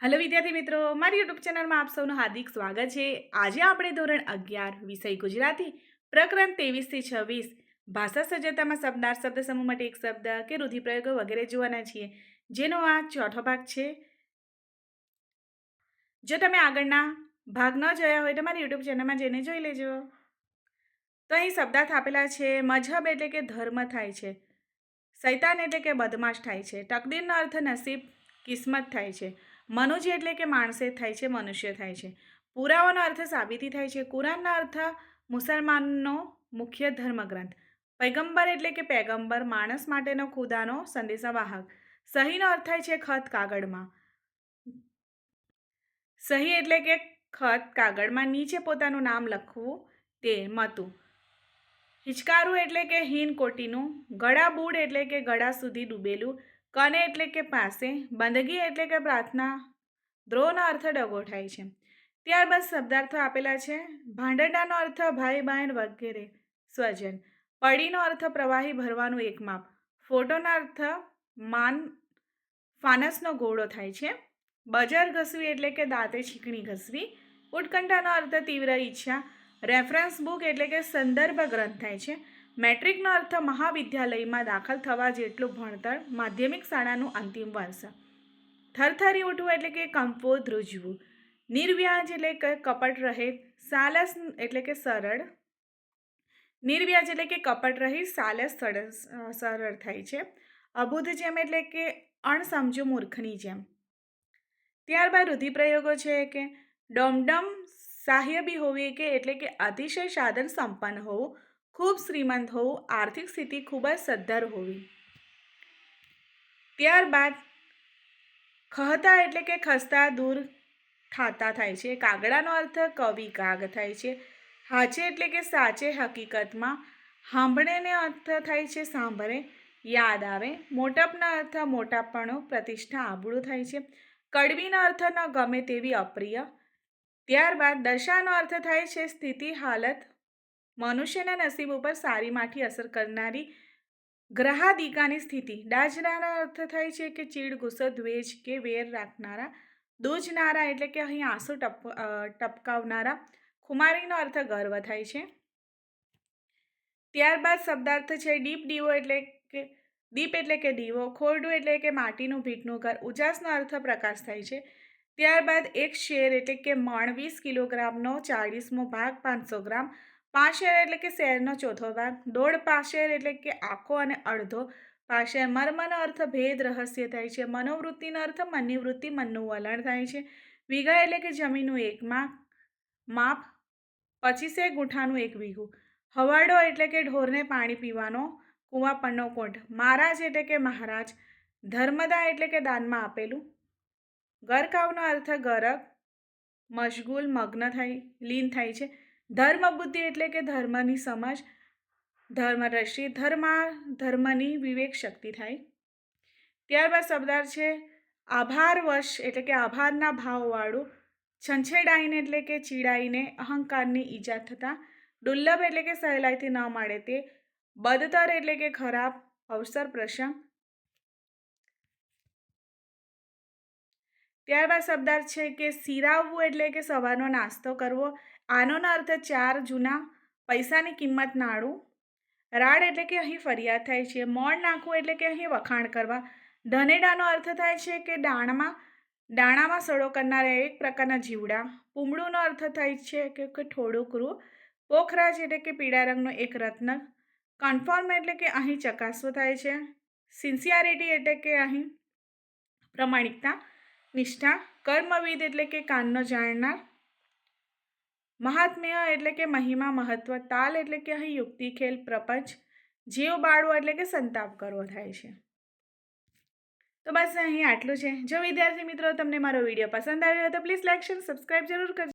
Hello विद्यार्थी मित्रों, मारी यूट्यूब चैनल में आप सबનું हार्दिक स्वागत है। आज આપણે ધોરણ 11 વિષય ગુજરાતી પ્રકરણ 23 થી 26 ભાષા સજ્જતામાં શબ્દાર્થ શબ્દ સમૂહ માટે એક શબ્દ કે રૂઢિપ્રયોગો વગેરે જોવાના છીએ, જેનો આ ચોથો ભાગ છે। જો તમે આગળના ભાગ ન જોયા હોય તો મારી યુટ્યુબ ચેનલમાં જઈને જોઈ લેજો। તો અહીં શબ્દાર્થ આપેલા છે। મજહબ એટલે કે ધર્મ થાય છે, શૈતાન એટલે કે બદમાશ થાય છે, તકદીરનો અર્થ નસીબ કિસ્મત થાય છે, મનુષ્ય એટલે કે માણસે થાય છે, મનુષ્ય થાય છે, પુરાવાનો અર્થ સાબિતી થાય છે, કુરાનનો અર્થ મુસલમાનનો મુખ્ય ધર્મગ્રંથ, પૈગંબર એટલે કે પેગંબર માણસ માટેનો ખુદાનો સંદેશાવાહક, સહીનો અર્થ થાય છે ખત કાગળમાં, સહી એટલે કે ખત કાગળમાં નીચે પોતાનું નામ લખવું તે મતું, હિચકારું એટલે કે હીન કોટીનું, ગળાબૂડ એટલે કે ગળા સુધી ડૂબેલું, કને એટલે કે પાસે, બંદગી એટલે કે પ્રાર્થના, દ્રોહનો અર્થ ડગો થાય છે। ત્યારબાદ શબ્દાર્થો આપેલા છે। ભાંડરડાનો અર્થ ભાઈ બહેન વગેરે સ્વજન, પડીનો અર્થ પ્રવાહી ભરવાનું એક માપ, ફોટોનો અર્થ ફાનસનો ઘોડો થાય છે, બજાર ઘસવી એટલે કે દાંતે છીકણી ઘસવી, ઉત્કંઠાનો અર્થ તીવ્ર ઈચ્છા, રેફરન્સ બુક એટલે કે સંદર્ભ ગ્રંથ થાય છે, મેટ્રિકનો અર્થ મહાવિદ્યાલયમાં દાખલ થવા જેટલું ભણતર, માધ્યમિક શાળાનું અંતિમ વર્ષ, થરથરી ઉઠવું એટલે કે કંપવો ધ્રુજવું, નિર્વ્યાજ એટલે કે કપટ રહિત, સાલસ એટલે કે સરળ, નિર્વ્યાજ એટલે કે કપટ રહિત, સાલસ સરળ થાય છે, અબુધ જેમ એટલે કે અણસમજુ મૂર્ખની જેમ। ત્યારબાદ રૂઢિપ્રયોગો છે કે ડોમડમ સાહ્યબી હોવી કે એટલે કે અતિશય સાધન સંપન્ન હોવું, ખૂબ શ્રીમંત હોવું, આર્થિક સ્થિતિ ખૂબ જ સદ્ધર હોવી। ત્યારબાદ ખહતા એટલે કે ખસતા દૂર થાતા થાય છે, કાગડાનો અર્થ કવિ કાગ થાય છે, હાચે એટલે કે સાચે હકીકતમાં, સાંભળેને અર્થ થાય છે સાંભળે, યાદ આવે, મોટપના અર્થ મોટાપણું પ્રતિષ્ઠા આબરૂ થાય છે, કડવીનો અર્થ ન ગમે તેવી અપ્રિય। ત્યારબાદ દશાનો અર્થ થાય છે સ્થિતિ હાલત, મનુષ્યના નસીબ ઉપર સારી માઠી અસર કરનારી ગ્રહાદિકાની સ્થિતિ, ડાજનાનો અર્થ થાય છે કે ચીડ ગુસ્સો દ્વેષ કે વેર રાખનારા, દૂજનારા એટલે કે અહીં આંસુ ટપકાવનારા, ખુમારીનો અર્થ ગર્વ થાય છે। ત્યારબાદ શબ્દાર્થ છે દીપ દીવો એટલે કે દીપ એટલે કે દીવો, ખોરડું એટલે કે માટીનું ભીટનું ઘર, ઉજાસનો અર્થ પ્રકાશ થાય છે। ત્યારબાદ એક શેર એટલે કે મણ 20 કિલોગ્રામનો 40મો ભાગ 500 ગ્રામ, પાશેર એટલે કે શેરનો ચોથો ભાગ, દોઢ પાશેર એટલે કે આખો અને અડધો પાશેર, મર્મનો અર્થ ભેદ રહસ્ય થાય છે, મનોવૃત્તિનો અર્થ મનની વૃત્તિ મનનું વલણ થાય છે, વીઘા એટલે કે જમીનનું એક માપ, 25 ગુંઠાનું એક વીઘું, હવાડો એટલે કે ઢોરને પાણી પીવાનો કૂવા પરનો કોંઠ, મહારાજ એટલે કે મહારાજ, ધર્મદા એટલે કે દાનમાં આપેલું, ગરકાવનો અર્થ ગરક મશગુલ મગ્ન થાય લીન થાય છે, ધર્મ બુદ્ધિ એટલે કે ધર્મની સમજ, ધર્મદ્રષ્ટિ, ધર્મની વિવેક શક્તિ થાય। ત્યારબાદ શબ્દાર્થ છે આભારવશ એટલે કે આભારના ભાવવાળું, છંછેડાઈને એટલે કે ચીડાઈને અહંકારની ઈજા થતા, દુર્લભ એટલે કે સહેલાઈથી ન મળે તે, બદતર એટલે કે ખરાબ અવસર પ્રસંગ। ત્યારબાદ શબ્દાર્થ છે કે સિરાવવું એટલે કે સવારનો નાસ્તો કરવો, આનોનો અર્થ 4 જૂના પૈસાની કિંમત નાણું, રાડ એટલે કે અહીં ફરિયાદ થાય છે, મોણ નાખવું એટલે કે અહીં વખાણ કરવા, ધનેડાનો અર્થ થાય છે કે દાણામાં સડો કરનારા એક પ્રકારના જીવડા, પૂમડુંનો અર્થ થાય છે કે થોડું ક્રૂ, પોખરાજ એટલે કે પીળા રંગનો એક રત્ન, કન્ફર્મ એટલે કે અહીં ચકાસવું થાય છે, સિન્સિયરિટી એટલે કે અહીં પ્રમાણિકતા નિષ્ઠા, કર્મવિદ એટલે કે કાનનો જાણનાર, મહાત્મ્ય એટલે કે મહિમા મહત્વ, તાલ એટલે કે અહીં યુક્તિ ખેલ પ્રપંચ, જીવ બાળવો એટલે કે સંતાપ કરવો થાય છે। તો બસ અહીં આટલું છે। જો વિદ્યાર્થી મિત્રો તમને મારો વિડીયો પસંદ આવ્યો હોય તો પ્લીઝ લાઈક શેર સબસ્ક્રાઈબ જરૂર કરજો।